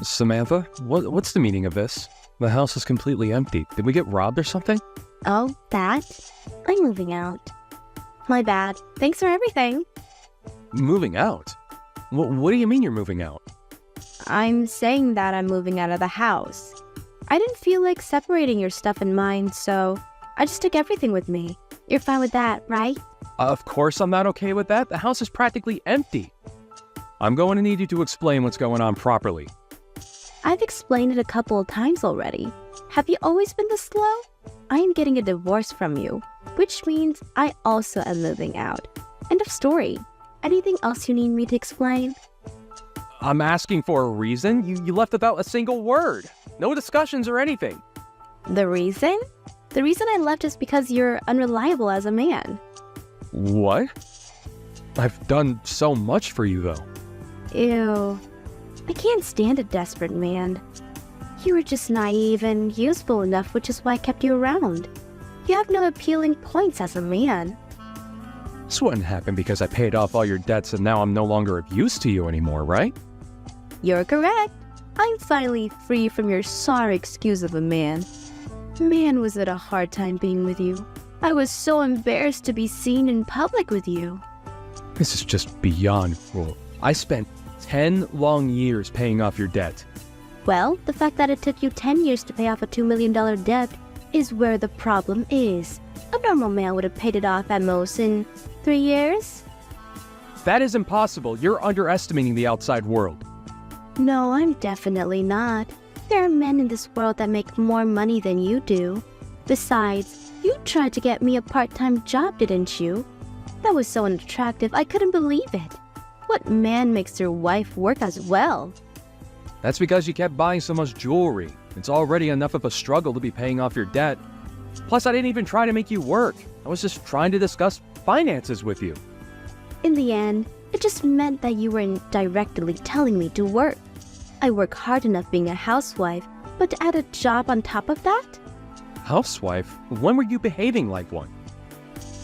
Samantha, what's the meaning of this? The house is completely empty. Did we get robbed or something? Oh, that? I'm moving out. My bad. Thanks for everything. Moving out? What do you mean you're moving out? I'm saying that I'm moving out of the house. I didn't feel like separating your stuff and mine, so I just took everything with me. You're fine with that, right? Of course I'm not okay with that. The house is practically empty. I'm going to need you to explain what's going on properly. I've explained it a couple of times already. Have you always been this slow? I am getting a divorce from you, which means I also am moving out. End of story. Anything else you need me to explain? I'm asking for a reason. You left without a single word. No discussions or anything. The reason? The reason I left is because you're unreliable as a man. What? I've done so much for you, though. Ew. I can't stand a desperate man. You were just naive and useful enough, which is why I kept you around. You have no appealing points as a man. This wouldn't happen because I paid off all your debts and now I'm no longer of use to you anymore, right? You're correct. I'm finally free from your sorry excuse of a man. Man, was it a hard time being with you. I was so embarrassed to be seen in public with you. This is just beyond cruel. I spent 10 long years paying off your debt. Well, the fact that it took you 10 years to pay off a $2 million debt is where the problem is. A normal man would have paid it off at most in 3 years. That is impossible. You're underestimating the outside world. No, I'm definitely not. There are men in this world that make more money than you do. Besides, you tried to get me a part-time job, didn't you? That was so unattractive, I couldn't believe it. What man makes your wife work as well? That's because you kept buying so much jewelry. It's already enough of a struggle to be paying off your debt. Plus, I didn't even try to make you work. I was just trying to discuss finances with you. In the end, it just meant that you were indirectly telling me to work. I work hard enough being a housewife, but to add a job on top of that? Housewife? When were you behaving like one?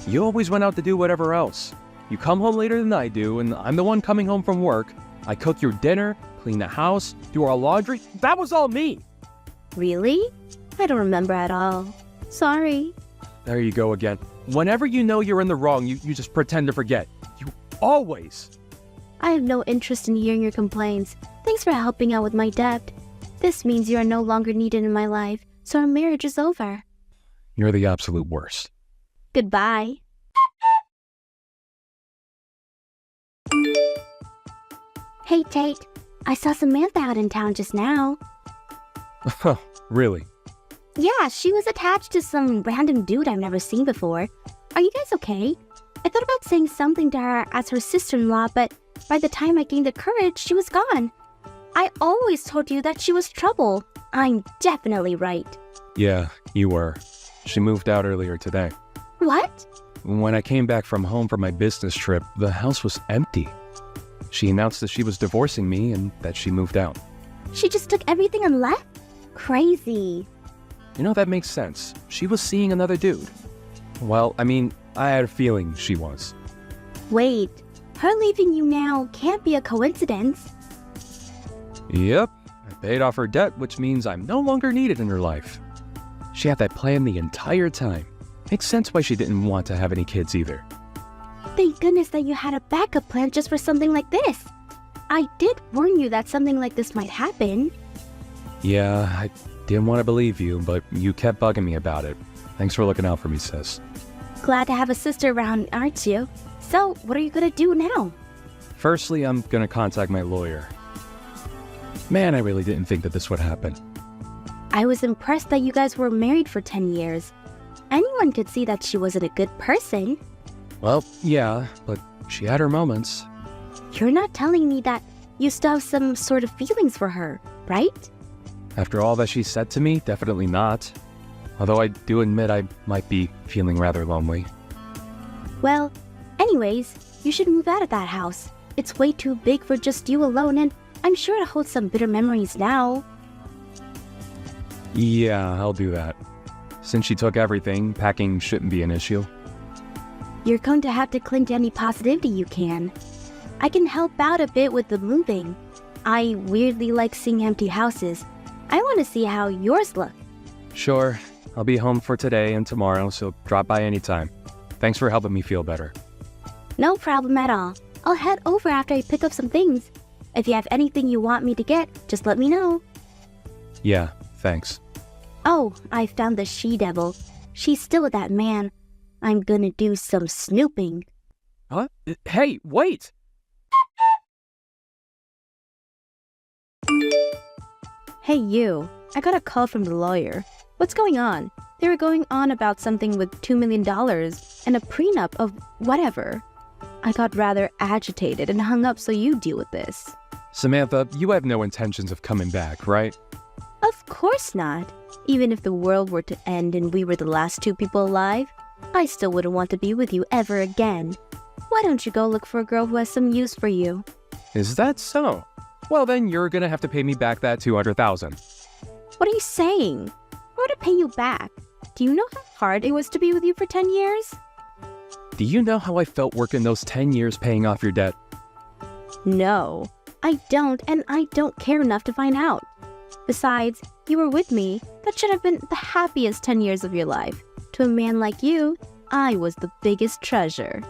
You always went out to do whatever else. You come home later than I do, and I'm the one coming home from work. I cook your dinner, clean the house, do our laundry. That was all me! Really? I don't remember at all. Sorry. There you go again. Whenever you know you're in the wrong, you just pretend to forget. You always. I have no interest in hearing your complaints. Thanks for helping out with my debt. This means you are no longer needed in my life, so our marriage is over. You're the absolute worst. Goodbye. Hey, Tate. I saw Samantha out in town just now. Really? Yeah, she was attached to some random dude I've never seen before. Are you guys okay? I thought about saying something to her as her sister-in-law, but by the time I gained the courage, she was gone. I always told you that she was trouble. I'm definitely right. Yeah, you were. She moved out earlier today. What? When I came back from home from my business trip, the house was empty. She announced that she was divorcing me and that she moved out. She just took everything and left? Crazy. You know, that makes sense. She was seeing another dude. Well, I mean, I had a feeling she was. Wait, her leaving you now can't be a coincidence. Yep, I paid off her debt, which means I'm no longer needed in her life. She had that plan the entire time. Makes sense why she didn't want to have any kids either. Thank goodness that you had a backup plan just for something like this. I did warn you that something like this might happen. Yeah, I didn't want to believe you, but you kept bugging me about it. Thanks for looking out for me, sis. Glad to have a sister around, aren't you? So, what are you gonna do now? Firstly, I'm gonna contact my lawyer. Man, I really didn't think that this would happen. I was impressed that you guys were married for 10 years. Anyone could see that she wasn't a good person. Well, yeah, but she had her moments. You're not telling me that you still have some sort of feelings for her, right? After all that she said to me, definitely not. Although I do admit I might be feeling rather lonely. Well, anyways, you should move out of that house. It's way too big for just you alone, and I'm sure it holds some bitter memories now. Yeah, I'll do that. Since she took everything, packing shouldn't be an issue. You're going to have to cling to any positivity you can. I can help out a bit with the moving. I weirdly like seeing empty houses. I want to see how yours look. Sure, I'll be home for today and tomorrow, so drop by anytime. Thanks for helping me feel better. No problem at all. I'll head over after I pick up some things. If you have anything you want me to get, just let me know. Yeah, thanks. Oh, I found the she-devil. She's still with that man. I'm gonna do some snooping. Huh? Hey, wait! Hey you, I got a call from the lawyer. What's going on? They were going on about something with $2 million and a prenup of whatever. I got rather agitated and hung up, so you deal with this. Samantha, you have no intentions of coming back, right? Of course not. Even if the world were to end and we were the last two people alive, I still wouldn't want to be with you ever again. Why don't you go look for a girl who has some use for you? Is that so? Well, then you're gonna have to pay me back that $200,000. What are you saying? Or to pay you back? Do you know how hard it was to be with you for 10 years? Do you know how I felt working those 10 years paying off your debt? No, I don't, and I don't care enough to find out. Besides, you were with me. That should have been the happiest 10 years of your life. To a man like you, I was the biggest treasure.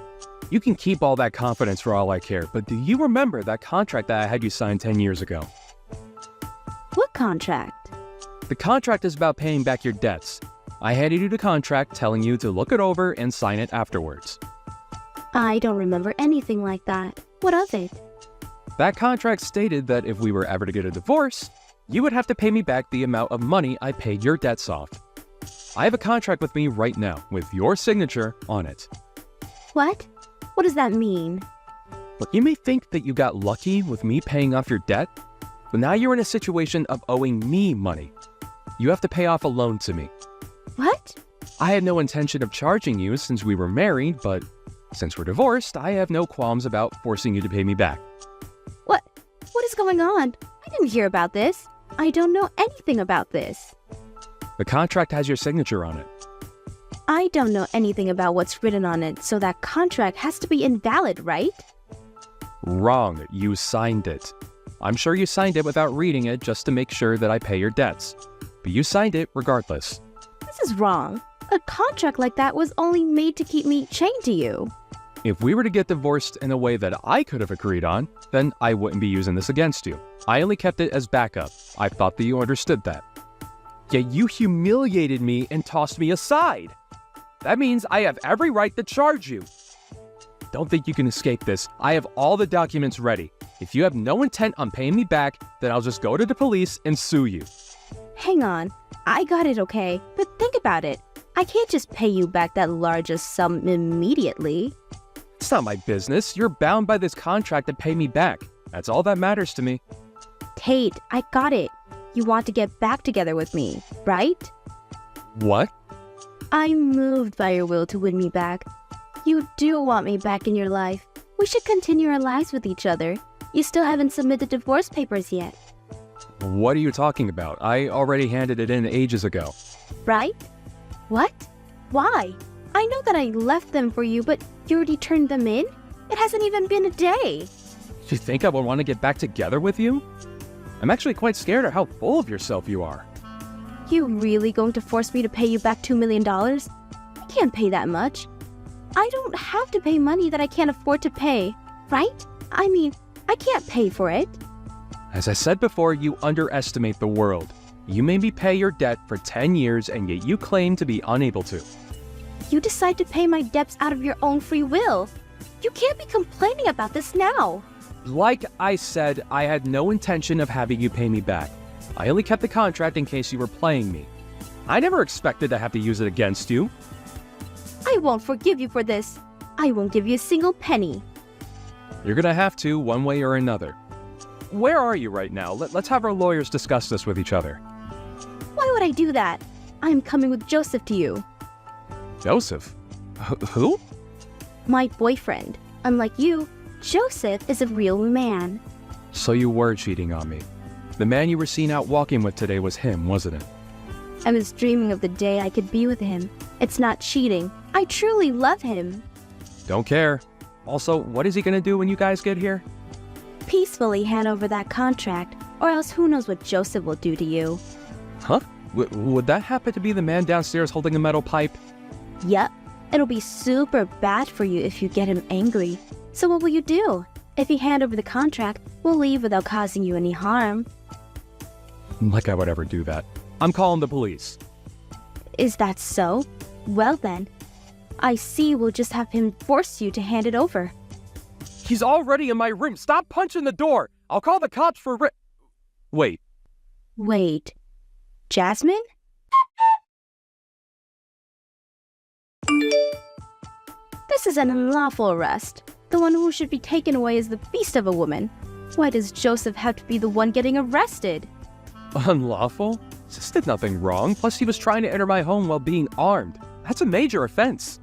You can keep all that confidence for all I care, but do you remember that contract that I had you sign 10 years ago? What contract? The contract is about paying back your debts. I handed you the contract telling you to look it over and sign it afterwards. I don't remember anything like that. What of it? That contract stated that if we were ever to get a divorce, you would have to pay me back the amount of money I paid your debts off. I have a contract with me right now with your signature on it. What? What does that mean? Look, you may think that you got lucky with me paying off your debt, but now you're in a situation of owing me money. You have to pay off a loan to me. What? I had no intention of charging you since we were married, but since we're divorced, I have no qualms about forcing you to pay me back. What is going on? I didn't hear about this. I don't know anything about this. The contract has your signature on it. I don't know anything about what's written on it, so that contract has to be invalid, right? Wrong. You signed it. I'm sure you signed it without reading it just to make sure that I pay your debts. But you signed it regardless. This is wrong. A contract like that was only made to keep me chained to you. If we were to get divorced in a way that I could have agreed on, then I wouldn't be using this against you. I only kept it as backup. I thought that you understood that. Yet you humiliated me and tossed me aside. That means I have every right to charge you. Don't think you can escape this. I have all the documents ready. If you have no intent on paying me back, then I'll just go to the police and sue you. Hang on. I got it, okay? But think about it. I can't just pay you back that largest sum immediately. It's not my business. You're bound by this contract to pay me back. That's all that matters to me. Tate, I got it. You want to get back together with me, right? What? I'm moved by your will to win me back. You do want me back in your life. We should continue our lives with each other. You still haven't submitted divorce papers yet. What are you talking about? I already handed it in ages ago. Right? What? Why? I know that I left them for you, but you already turned them in? It hasn't even been a day. Do you think I would want to get back together with you? I'm actually quite scared of how full of yourself you are. You really going to force me to pay you back $2 million? I can't pay that much. I don't have to pay money that I can't afford to pay, right? I mean, I can't pay for it. As I said before, you underestimate the world. You made me pay your debt for 10 years, and yet you claim to be unable to. You decide to pay my debts out of your own free will. You can't be complaining about this now. Like I said, I had no intention of having you pay me back. I only kept the contract in case you were playing me. I never expected to have to use it against you. I won't forgive you for this. I won't give you a single penny. You're gonna have to, one way or another. Where are you right now? Let's have our lawyers discuss this with each other. Why would I do that? I'm coming with Joseph to you. Joseph? Who? My boyfriend. Unlike you, Joseph is a real man. So you were cheating on me. The man you were seen out walking with today was him, wasn't it? I was dreaming of the day I could be with him. It's not cheating. I truly love him. Don't care. Also, what is he gonna do when you guys get here? peacefully hand over that contract, or else who knows what Joseph will do to you. Huh? Would that happen to be the man downstairs holding a metal pipe? Yep, it'll be super bad for you if you get him angry. So what will you do? If you hand over the contract, we'll leave without causing you any harm. Like I would ever do that. I'm calling the police. Is that so? Well then, I see we'll just have him force you to hand it over. He's already in my room. Stop punching the door. I'll call the cops for Wait. Jasmine? This is an unlawful arrest. The one who should be taken away is the beast of a woman. Why does Joseph have to be the one getting arrested? Unlawful? Sis did nothing wrong. Plus, he was trying to enter my home while being armed. That's a major offense.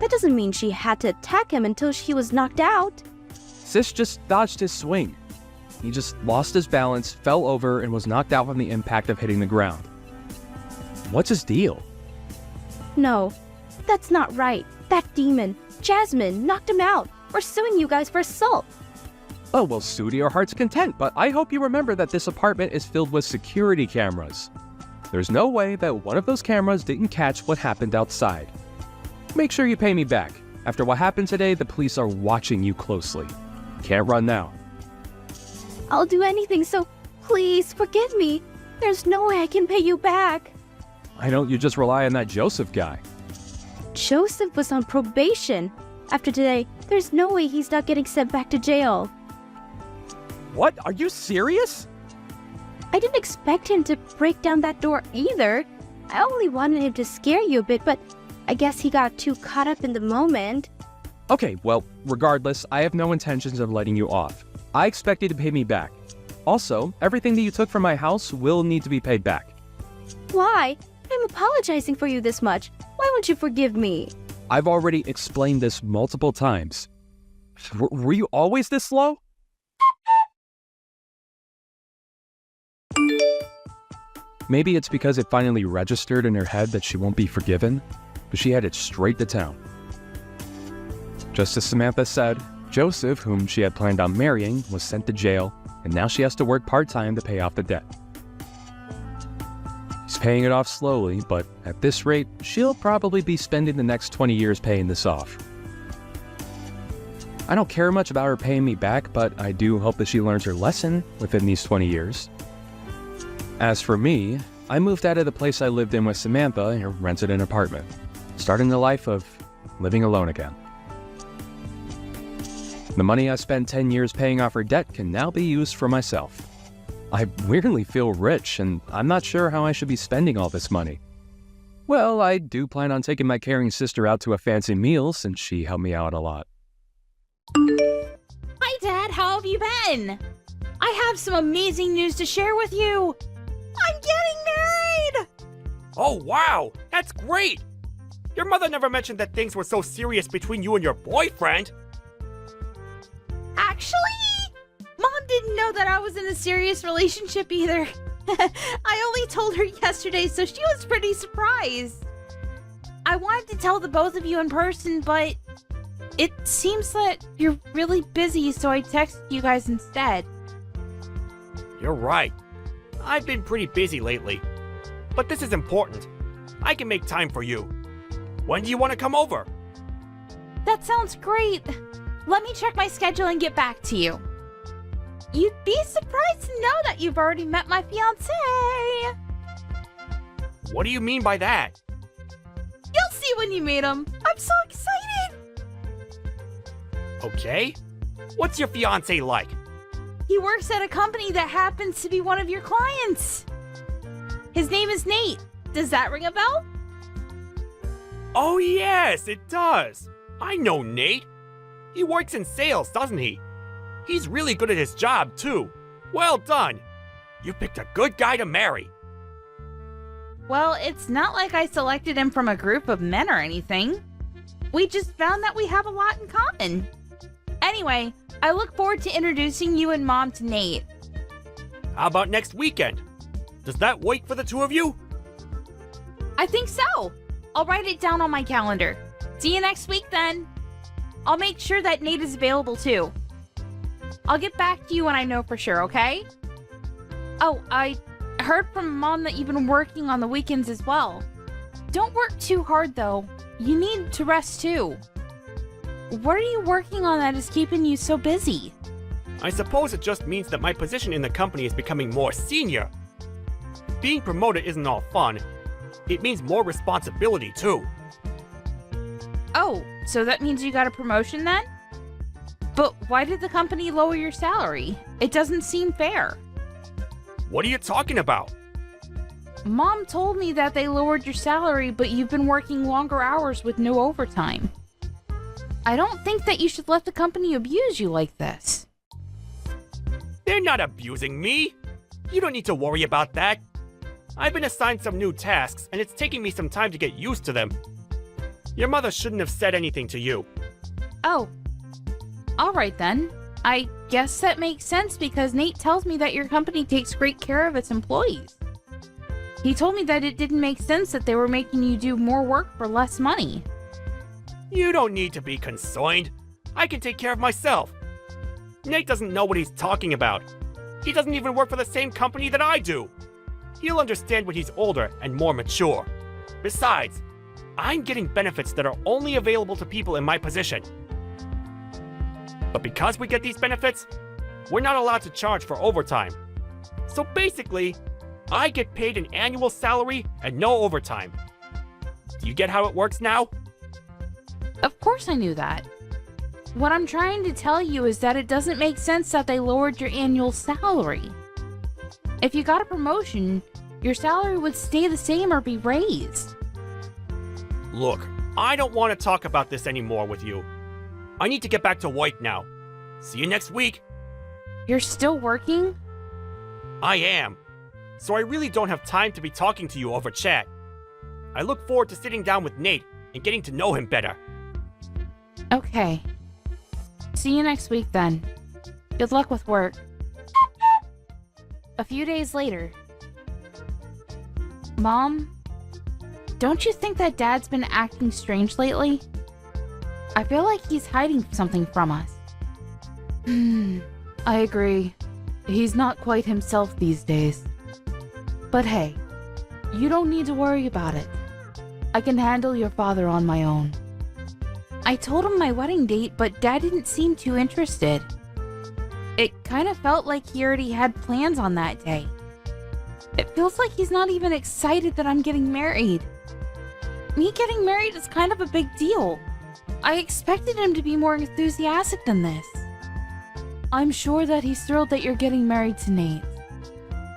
That doesn't mean she had to attack him until he was knocked out. Sis just dodged his swing. He just lost his balance, fell over, and was knocked out from the impact of hitting the ground. What's his deal? No, that's not right. That demon, Jasmine, knocked him out. We're suing you guys for assault. Oh, well, sue to your heart's content, but I hope you remember that this apartment is filled with security cameras. There's no way that one of those cameras didn't catch what happened outside. Make sure you pay me back. After what happened today, the police are watching you closely. Can't run now. I'll do anything, so please forgive me. There's no way I can pay you back. Why don't you just rely on that Joseph guy? Joseph was on probation. After today, there's no way he's not getting sent back to jail. What? Are you serious? I didn't expect him to break down that door either. I only wanted him to scare you a bit, but I guess he got too caught up in the moment. Okay, well, regardless, I have no intentions of letting you off. I expect you to pay me back. Also, everything that you took from my house will need to be paid back. Why? I'm apologizing for you this much. Why won't you forgive me? I've already explained this multiple times. Were you always this slow? Maybe it's because it finally registered in her head that she won't be forgiven, but she headed straight to town. Just as Samantha said, Joseph, whom she had planned on marrying, was sent to jail, and now she has to work part-time to pay off the debt. He's paying it off slowly, but at this rate, she'll probably be spending the next 20 years paying this off. I don't care much about her paying me back, but I do hope that she learns her lesson within these 20 years. As for me, I moved out of the place I lived in with Samantha and rented an apartment, starting the life of living alone again. The money I spent 10 years paying off her debt can now be used for myself. I weirdly feel rich, and I'm not sure how I should be spending all this money. Well, I do plan on taking my caring sister out to a fancy meal since she helped me out a lot. Hi, Dad. How have you been? I have some amazing news to share with you. I'm getting married! Oh, wow! That's great! Your mother never mentioned that things were so serious between you and your boyfriend. Actually, Mom didn't know that I was in a serious relationship either. I only told her yesterday, so she was pretty surprised. I wanted to tell the both of you in person, but it seems that you're really busy, so I texted you guys instead. You're right. I've been pretty busy lately. But this is important. I can make time for you. When do you want to come over? That sounds great. Let me check my schedule and get back to you. You'd be surprised to know that you've already met my fiancé. What do you mean by that? You'll see when you meet him. I'm so excited. Okay. What's your fiancé like? He works at a company that happens to be one of your clients. His name is Nate. Does that ring a bell? Oh yes, it does. I know Nate. He works in sales, doesn't he? He's really good at his job, too. Well done. You picked a good guy to marry. Well, it's not like I selected him from a group of men or anything. We just found that we have a lot in common. Anyway, I look forward to introducing you and Mom to Nate. How about next weekend? Does that work for the two of you? I think so. I'll write it down on my calendar. See you next week then. I'll make sure that Nate is available too. I'll get back to you when I know for sure, okay? Oh, I heard from Mom that you've been working on the weekends as well. Don't work too hard, though. You need to rest, too. What are you working on that is keeping you so busy? I suppose it just means that my position in the company is becoming more senior. Being promoted isn't all fun. It means more responsibility, too. Oh, so that means you got a promotion then? But why did the company lower your salary? It doesn't seem fair. What are you talking about? Mom told me that they lowered your salary, but you've been working longer hours with no overtime. I don't think that you should let the company abuse you like this. They're not abusing me. You don't need to worry about that. I've been assigned some new tasks, and it's taking me some time to get used to them. Your mother shouldn't have said anything to you. Oh. Alright then. I guess that makes sense because Nate tells me that your company takes great care of its employees. He told me that it didn't make sense that they were making you do more work for less money. You don't need to be concerned. I can take care of myself. Nate doesn't know what he's talking about. He doesn't even work for the same company that I do. He'll understand when he's older and more mature. Besides, I'm getting benefits that are only available to people in my position. But because we get these benefits, we're not allowed to charge for overtime. So basically, I get paid an annual salary and no overtime. Do you get how it works now? Of course I knew that. What I'm trying to tell you is that it doesn't make sense that they lowered your annual salary. If you got a promotion, your salary would stay the same or be raised. Look, I don't want to talk about this anymore with you. I need to get back to work now. See you next week. You're still working? I am. So I really don't have time to be talking to you over chat. I look forward to sitting down with Nate and getting to know him better. Okay. See you next week then. Good luck with work. A few days later. Mom, don't you think that Dad's been acting strange lately? I feel like he's hiding something from us. I agree. He's not quite himself these days. But hey, you don't need to worry about it. I can handle your father on my own. I told him my wedding date, but Dad didn't seem too interested. It kind of felt like he already had plans on that day. It feels like he's not even excited that I'm getting married. Me getting married is kind of a big deal. I expected him to be more enthusiastic than this. I'm sure that he's thrilled that you're getting married to Nate.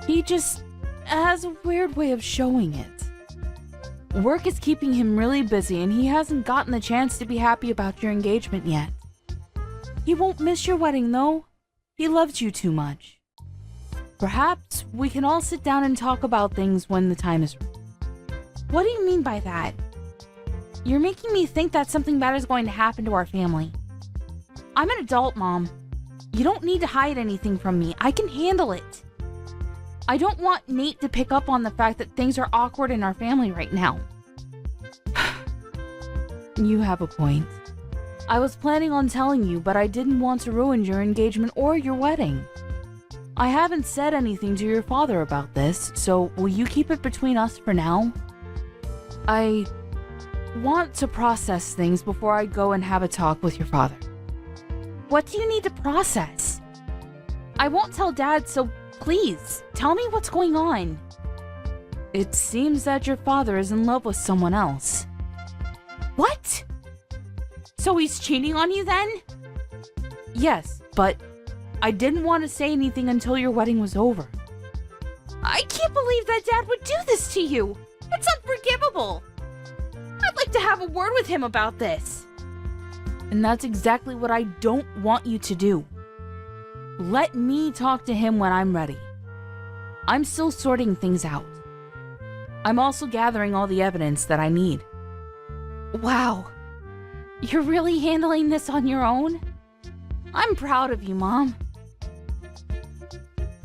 He just has a weird way of showing it. Work is keeping him really busy and he hasn't gotten the chance to be happy about your engagement yet. He won't miss your wedding though. He loves you too much. Perhaps we can all sit down and talk about things when the time is right. What do you mean by that? You're making me think that something bad is going to happen to our family. I'm an adult, Mom. You don't need to hide anything from me. I can handle it. I don't want Nate to pick up on the fact that things are awkward in our family right now. You have a point. I was planning on telling you, but I didn't want to ruin your engagement or your wedding. I haven't said anything to your father about this, so will you keep it between us for now? I want to process things before I go and have a talk with your father. What do you need to process? I won't tell Dad, so please, tell me what's going on. It seems that your father is in love with someone else. What? So he's cheating on you then? Yes, but I didn't want to say anything until your wedding was over. I can't believe that Dad would do this to you. It's unforgivable. I'd like to have a word with him about this. And that's exactly what I don't want you to do. Let me talk to him when I'm ready. I'm still sorting things out. I'm also gathering all the evidence that I need. Wow. You're really handling this on your own? I'm proud of you, Mom.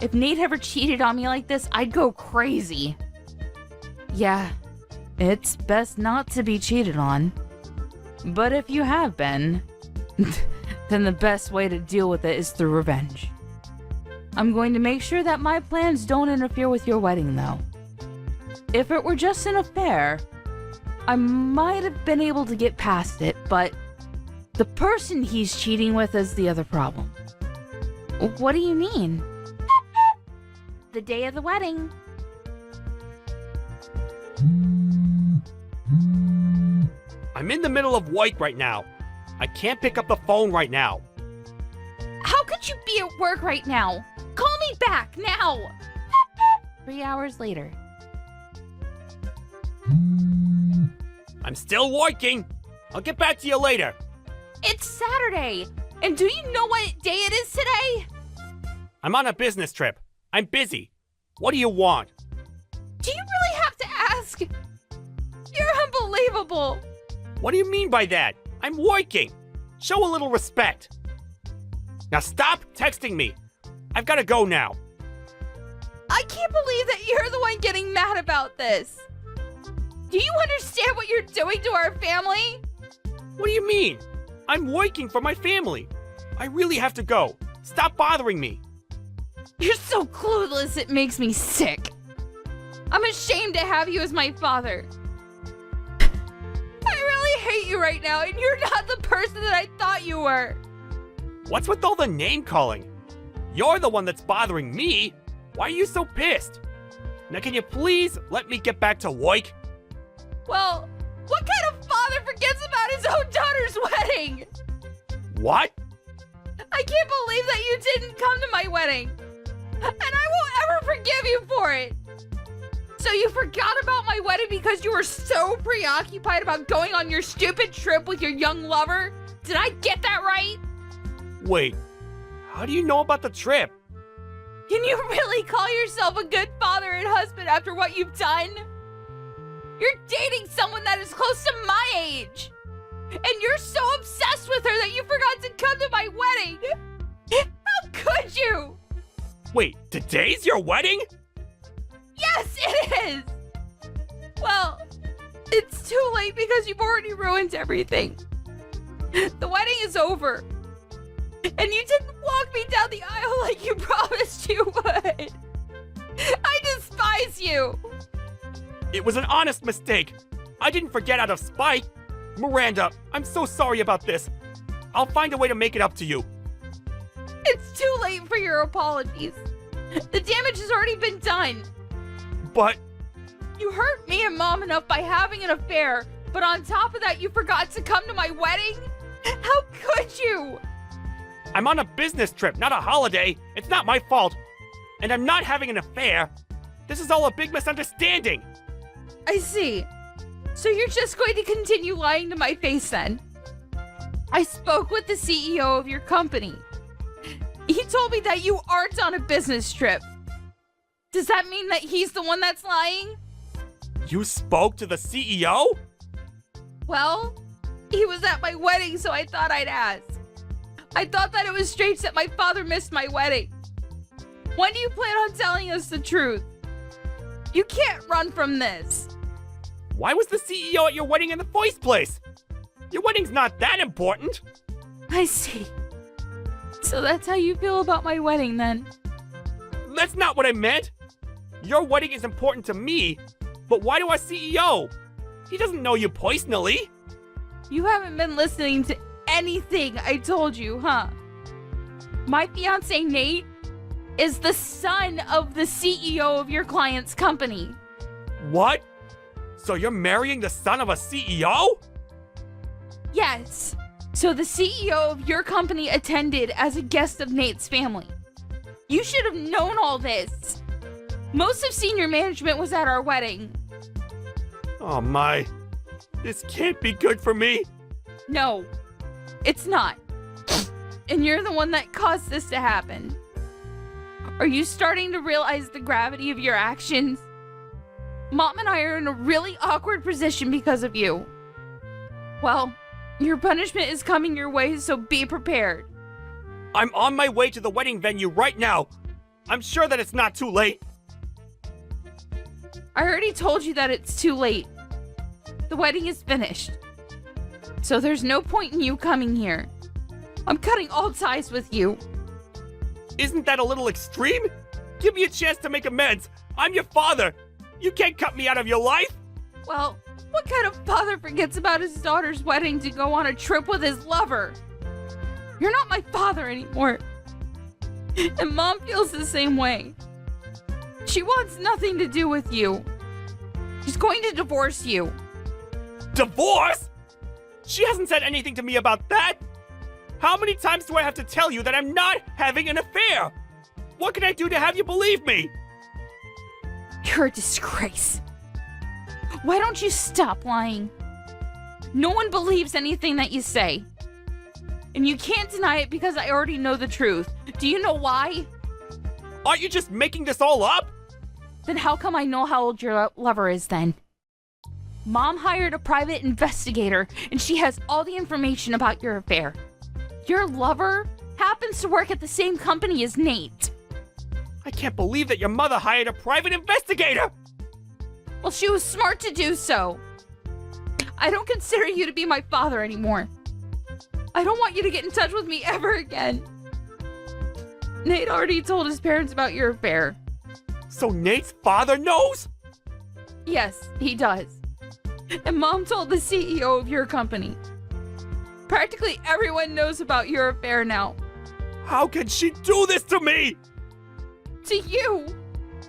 If Nate ever cheated on me like this, I'd go crazy. Yeah, it's best not to be cheated on. But if you have been, then the best way to deal with it is through revenge. I'm going to make sure that my plans don't interfere with your wedding, though. If it were just an affair, I might have been able to get past it, but the person he's cheating with is the other problem. What do you mean? The day of the wedding. I'm in the middle of work right now. I can't pick up the phone right now. How could you be at work right now? Call me back now! 3 hours later. I'm still working. I'll get back to you later. It's Saturday! And do you know what day it is today? I'm on a business trip. I'm busy. What do you want? Do you really have to ask? You're unbelievable! What do you mean by that? I'm working. Show a little respect. Now stop texting me. I've got to go now. I can't believe that you're the one getting mad about this. Do you understand what you're doing to our family? What do you mean? I'm working for my family. I really have to go. Stop bothering me. You're so clueless, it makes me sick. I'm ashamed to have you as my father. I really hate you right now, and you're not the person that I thought you were. What's with all the name calling? You're the one that's bothering me. Why are you so pissed? Now can you please let me get back to work? Well, what kind of father forgets about his own daughter's wedding? What? I can't believe that you didn't come to my wedding. And I won't ever forgive you for it. So you forgot about my wedding because you were so preoccupied about going on your stupid trip with your young lover? Did I get that right? Wait, how do you know about the trip? Can you really call yourself a good father and husband after what you've done? You're dating someone that is close to my age. And you're so obsessed with her that you forgot to come to my wedding. How could you? Wait, today's your wedding? Yes, it is! Well, it's too late because you've already ruined everything. The wedding is over. And you didn't walk me down the aisle like you promised you would. I despise you. It was an honest mistake. I didn't forget out of spite. Miranda, I'm so sorry about this. I'll find a way to make it up to you. It's too late for your apologies. The damage has already been done. But You hurt me and Mom enough by having an affair, but on top of that, you forgot to come to my wedding? How could you? I'm on a business trip, not a holiday. It's not my fault. And I'm not having an affair. This is all a big misunderstanding. I see. So you're just going to continue lying to my face then? I spoke with the CEO of your company. He told me that you aren't on a business trip. Does that mean that he's the one that's lying? You spoke to the CEO? Well, he was at my wedding, so I thought I'd ask. I thought that it was strange that my father missed my wedding. When do you plan on telling us the truth? You can't run from this. Why was the CEO at your wedding in the first place? Your wedding's not that important. I see. So that's how you feel about my wedding then? That's not what I meant. Your wedding is important to me, but why to our CEO? He doesn't know you personally. You haven't been listening to anything I told you, huh? My fiance Nate is the son of the CEO of your client's company. What? So you're marrying the son of a CEO? Yes. So the CEO of your company attended as a guest of Nate's family. You should have known all this. Most of senior management was at our wedding. Oh my. This can't be good for me. No, it's not. And you're the one that caused this to happen. Are you starting to realize the gravity of your actions? Mom and I are in a really awkward position because of you. Well, your punishment is coming your way, so be prepared. I'm on my way to the wedding venue right now. I'm sure that it's not too late. I already told you that it's too late. The wedding is finished. So there's no point in you coming here. I'm cutting all ties with you. Isn't that a little extreme? Give me a chance to make amends. I'm your father. You can't cut me out of your life. Well, what kind of father forgets about his daughter's wedding to go on a trip with his lover? You're not my father anymore. And Mom feels the same way. She wants nothing to do with you. She's going to divorce you. Divorce? She hasn't said anything to me about that. How many times do I have to tell you that I'm not having an affair? What can I do to have you believe me? You're a disgrace. Why don't you stop lying? No one believes anything that you say. And you can't deny it because I already know the truth. Do you know why? Aren't you just making this all up? Then how come I know how old your lover is then? Mom hired a private investigator and she has all the information about your affair. Your lover happens to work at the same company as Nate. I can't believe that your mother hired a private investigator! Well, she was smart to do so. I don't consider you to be my father anymore. I don't want you to get in touch with me ever again. Nate already told his parents about your affair. So Nate's father knows? Yes, he does. And Mom told the CEO of your company. Practically everyone knows about your affair now. How can she do this to me? To you!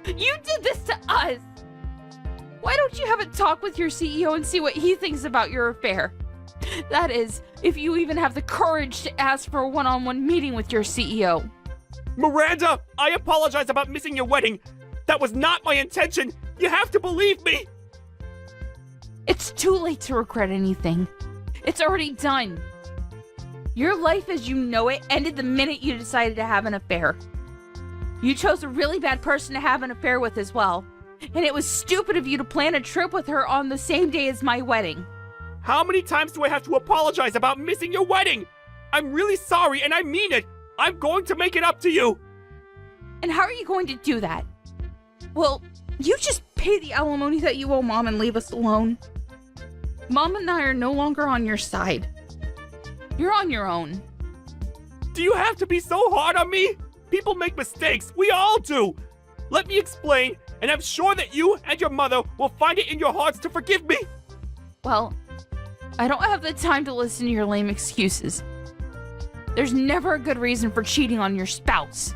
You did this to us! Why don't you have a talk with your CEO and see what he thinks about your affair? That is, if you even have the courage to ask for a one-on-one meeting with your CEO. Miranda, I apologize about missing your wedding. That was not my intention. You have to believe me. It's too late to regret anything. It's already done. Your life as you know it ended the minute you decided to have an affair. You chose a really bad person to have an affair with as well. And it was stupid of you to plan a trip with her on the same day as my wedding. How many times do I have to apologize about missing your wedding? I'm really sorry and I mean it. I'm going to make it up to you. And how are you going to do that? Well, you just pay the alimony that you owe Mom and leave us alone. Mom and I are no longer on your side. You're on your own. Do you have to be so hard on me? People make mistakes. We all do. Let me explain, and I'm sure that you and your mother will find it in your hearts to forgive me. Well, I don't have the time to listen to your lame excuses. There's never a good reason for cheating on your spouse.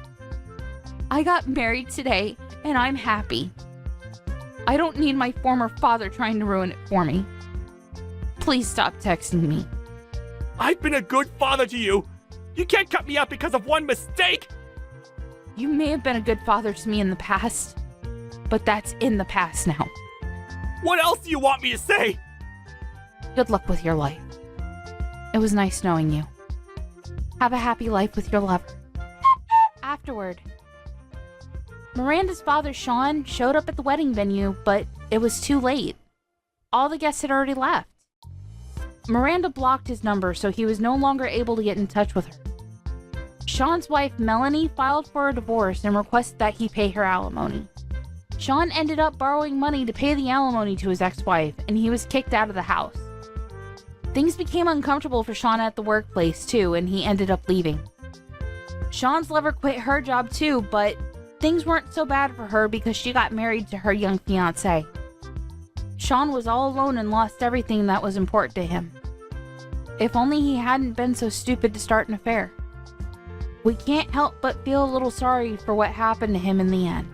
I got married today, and I'm happy. I don't need my former father trying to ruin it for me. Please stop texting me. I've been a good father to you. You can't cut me out because of one mistake. You may have been a good father to me in the past, but that's in the past now. What else do you want me to say? Good luck with your life. It was nice knowing you. Have a happy life with your lover. Afterward, Miranda's father, Sean, showed up at the wedding venue, but it was too late. All the guests had already left. Miranda blocked his number, so he was no longer able to get in touch with her. Sean's wife, Melanie, filed for a divorce and requested that he pay her alimony. Sean ended up borrowing money to pay the alimony to his ex-wife, and he was kicked out of the house. Things became uncomfortable for Sean at the workplace, too, and he ended up leaving. Sean's lover quit her job, too, but things weren't so bad for her because she got married to her young fiancé. Sean was all alone and lost everything that was important to him. If only he hadn't been so stupid to start an affair. We can't help but feel a little sorry for what happened to him in the end.